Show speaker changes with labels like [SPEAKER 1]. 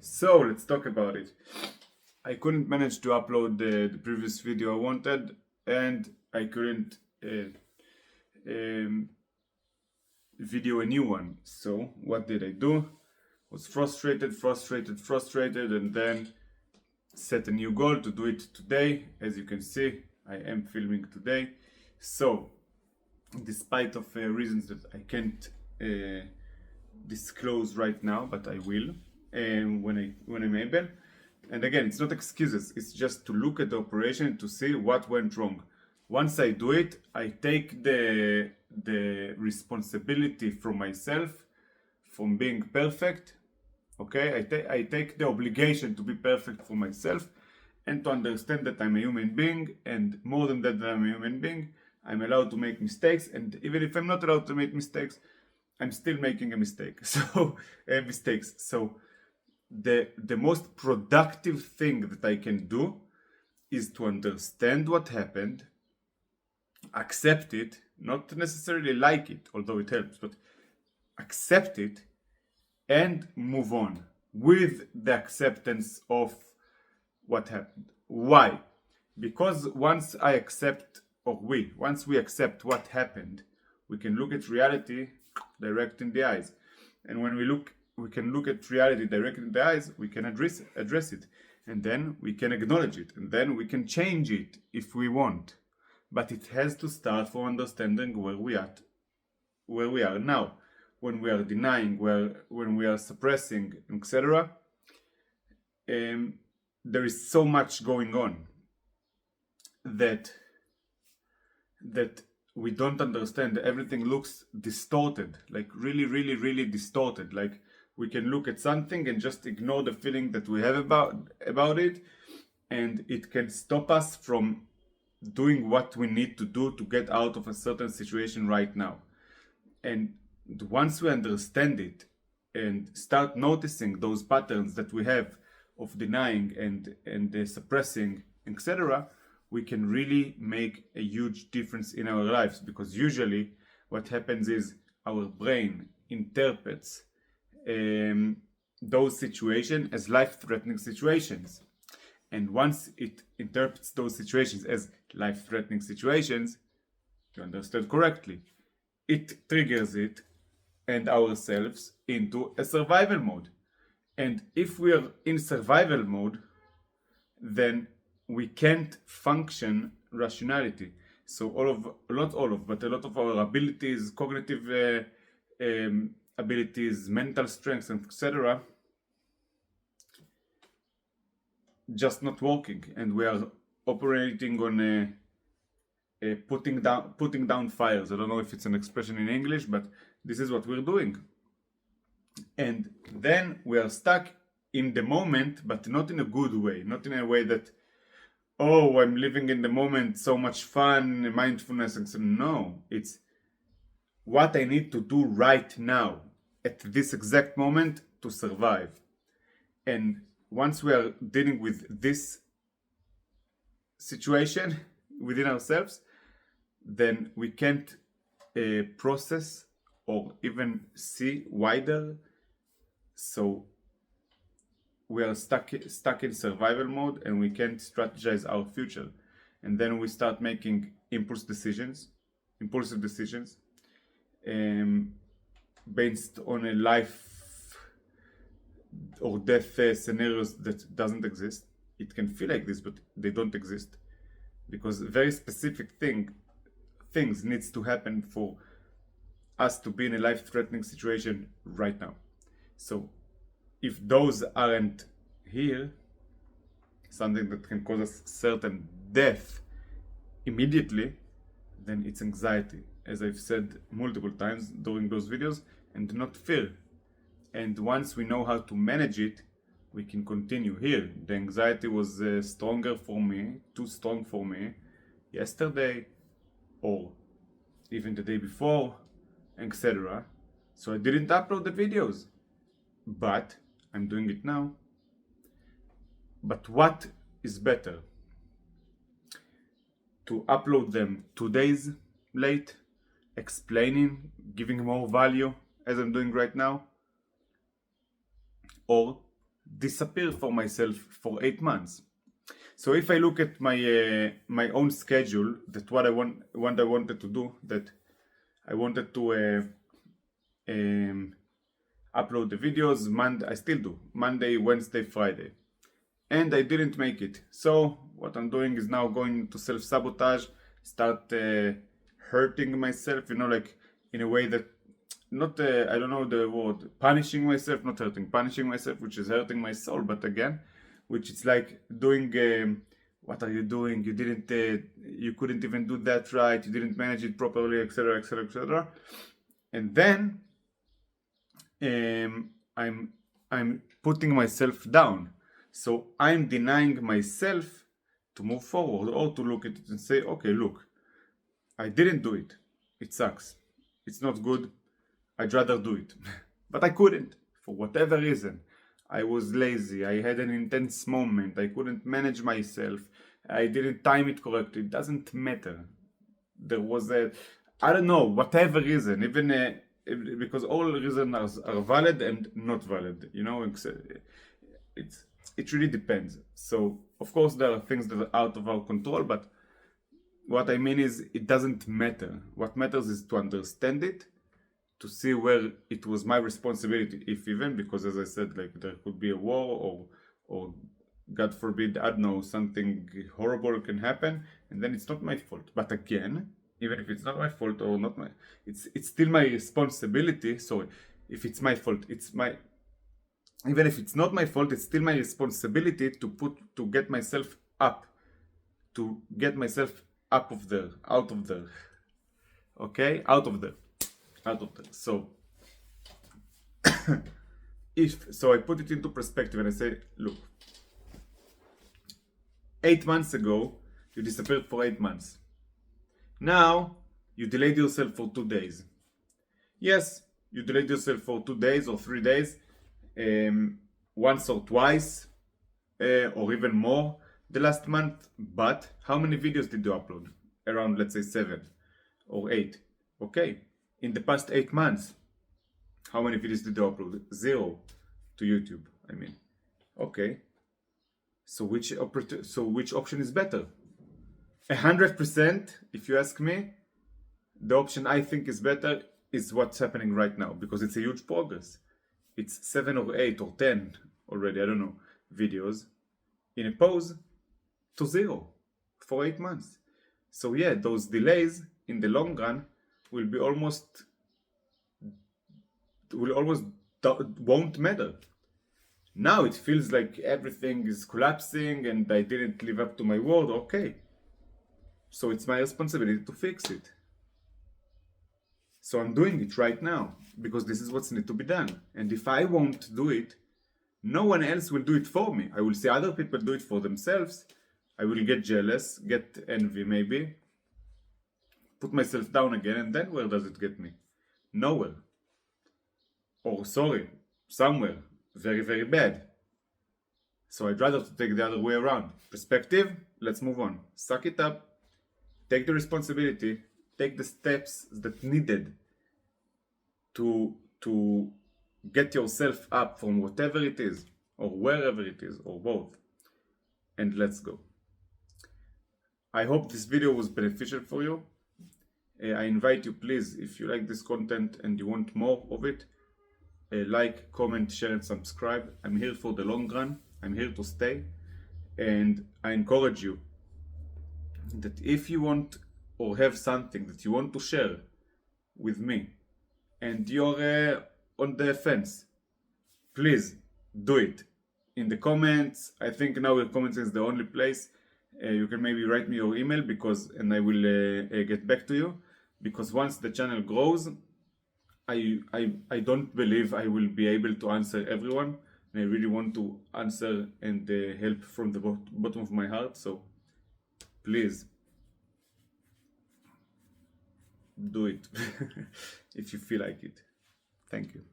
[SPEAKER 1] So let's talk about it. I couldn't manage to upload the previous video I wanted, and I couldn't video a new one. So what did I do? Was frustrated, and then set a new goal to do it today. As you can see, I am filming today. So, despite of reasons that I can't disclose right now, but I will when I'm able. And again, it's not excuses. It's just to look at the operation to see what went wrong. Once I do it, I take the responsibility from myself from being perfect. Okay, I take the obligation to be perfect for myself and to understand that I'm a human being, and more than that I'm a human being, I'm allowed to make mistakes, and even if I'm not allowed to make mistakes, I'm still making a mistake. So mistakes. So the most productive thing that I can do is to understand what happened, accept it, not necessarily like it, although it helps, but accept it and move on with the acceptance of what happened. Why? Because once we accept what happened, we can look at reality direct in the eyes. And when we can look at reality direct in the eyes, we can address it. And then we can acknowledge it. And then we can change it if we want. But it has to start from understanding where we are now. When we are denying, when we are suppressing, etc., there is so much going on that we don't understand. Everything looks distorted, like really distorted. Like we can look at something and just ignore the feeling that we have about it, and it can stop us from doing what we need to do to get out of a certain situation right now. And once we understand it and start noticing those patterns that we have of denying and suppressing, etc., we can really make a huge difference in our lives. Because usually what happens is our brain interprets those situations as life-threatening situations. And once it interprets those situations as life-threatening situations, you understand correctly, it triggers it and ourselves into a survival mode. And if we are in survival mode, then we can't function rationality. So a lot of our abilities, cognitive abilities, mental strengths, etc., just not working, and we are operating on putting down fires. I don't know if it's an expression in English, but this is what we're doing. And then we are stuck in the moment, but not in a good way, not in a way that, oh, I'm living in the moment, so much fun, mindfulness, and so. No, it's what I need to do right now at this exact moment to survive. And once we are dealing with this situation within ourselves, then we can't process or even see wider. So we are stuck in survival mode, and we can't strategize our future. And then we start making impulsive decisions based on a life or death scenarios that doesn't exist. It can feel like this, but they don't exist, because very specific things needs to happen for us to be in a life-threatening situation right now. So if those aren't here, something that can cause us certain death immediately, then it's anxiety, as I've said multiple times during those videos, and not fear. And once we know how to manage it, we can continue. Here, the anxiety was too strong for me yesterday, or even the day before, etc. So I didn't upload the videos, but I'm doing it now. But what is better? To upload them 2 days late, explaining, giving more value, as I'm doing right now, or disappear for myself for 8 months. So if I look at my my own schedule, that what I wanted to do, that I wanted to upload the videos Monday, I still do Monday, Wednesday, Friday, and I didn't make it. So what I'm doing is now going to self-sabotage, start hurting myself, you know, like in a way that not I don't know the word, punishing myself, not hurting, punishing myself, which is hurting my soul, but again, which is like doing what are you doing, you didn't you couldn't even do that right, you didn't manage it properly, etc., etc., etc. And then I'm putting myself down, so I'm denying myself to move forward, or to look at it and say, okay, look, I didn't do it, it sucks, it's not good, I'd rather do it. But I couldn't, for whatever reason. I was lazy, I had an intense moment, I couldn't manage myself, I didn't time it correctly, it doesn't matter. There was I don't know, whatever reason, even because all reasons are valid and not valid, you know, it really depends. So, of course, there are things that are out of our control, but what I mean is, it doesn't matter. What matters is to understand it, to see where it was my responsibility, if even, because as I said, like, there could be a war, or God forbid, I don't know, something horrible can happen, and then it's not my fault. But again, even if it's not my fault or not my, it's still my responsibility. So if it's my fault, it's my, even if it's not my fault, it's still my responsibility to get myself up, out of there, okay, out of there. So I put it into perspective and I say, look, 8 months ago you disappeared for 8 months. Now you delayed yourself for 2 days. Yes, you delayed yourself for 2 days or 3 days, once or twice, or even more the last month. But how many videos did you upload? Around, let's say, 7 or 8. Okay, in the past 8 months, how many videos did you upload? 0 to YouTube, I mean. Okay, so which option is better? 100%, if you ask me, the option I think is better is what's happening right now, because it's a huge progress. It's 7 or 8 or 10 already, I don't know, videos in a pause to 0 for 8 months. So yeah, those delays in the long run will almost won't matter. Now it feels like everything is collapsing and I didn't live up to my word. Okay, so it's my responsibility to fix it. So I'm doing it right now, because this is what's need to be done. And if I won't do it, no one else will do it for me. I will see other people do it for themselves. I will get jealous, get envy maybe, put myself down again, and then where does it get me? Nowhere. Or sorry, somewhere very, very bad. So I'd rather to take the other way around. Perspective, let's move on. Suck it up, take the responsibility, take the steps that needed to get yourself up from whatever it is, or wherever it is, or both, and let's go. I hope this video was beneficial for you. I invite you, please, if you like this content and you want more of it, like, comment, share, and subscribe. I'm here for the long run. I'm here to stay, and I encourage you that if you want or have something that you want to share with me and you're on the fence, please do it in the comments. I think now your comments is the only place. You can maybe write me your email, and I will get back to you, because once the channel grows, I don't believe I will be able to answer everyone, and I really want to answer and help from the bottom of my heart. So please do it if you feel like it. Thank you.